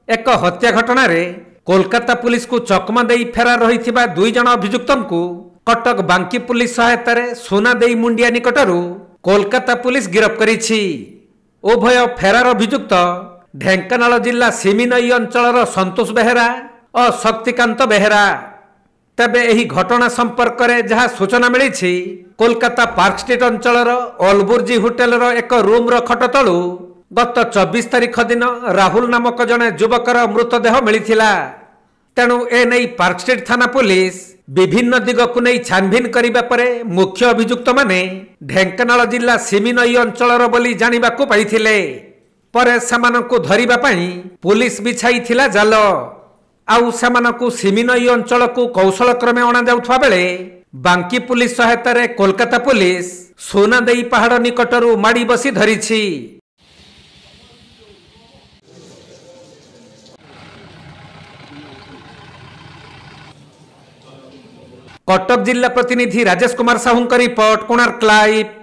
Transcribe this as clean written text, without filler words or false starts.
एक हत्या घटना रे कोलकाता पुलिस को चकमा दे फेरार रही 2 जन अभियुक्त कटक बांकी पुलिस सहायता सोना देई मुंडिया निकटरू कोलकाता पुलिस गिरफ्त करिछि। उभय फेरार अभियुक्त ढेंकानाल जिला सिमिनई अंचल संतोष बेहेरा और शक्तिकांत बेहेरा। तेबे एही घटना संपर्क में जहाँ सूचना मिली कोलकाता पार्क स्ट्रीट अंचल अलबुर्जी होटेल एक रूम खट तलू गत 24 तारीख दिन राहुल नामक जड़े युवकर मृतदेह मिलता। तेणु एने पार्क स्ट्रीट थाना पुलिस विभिन्न दिग को नहीं छानभिन करने पर मुख्य अभियुक्त माने ढेंकानाल जिला सिमिनई अंचल बोली जानिबा को पाइथिले। परे सेमानंकु धरिबा पई पुलिस बिछाइथिला जाल। आउ सेमानंकु सिमिनई अंचल को कौशल क्रमे अणा जाउथवा बेले बांकी पुलिस सहायता रे कोलकाता पुलिस सोना देई पहाड़ निकटरू माड़ी बसी धरिछि। कटक जिला प्रतिनिधि राजेश कुमार साहू रिपोर्ट, कोणार्क लाइव।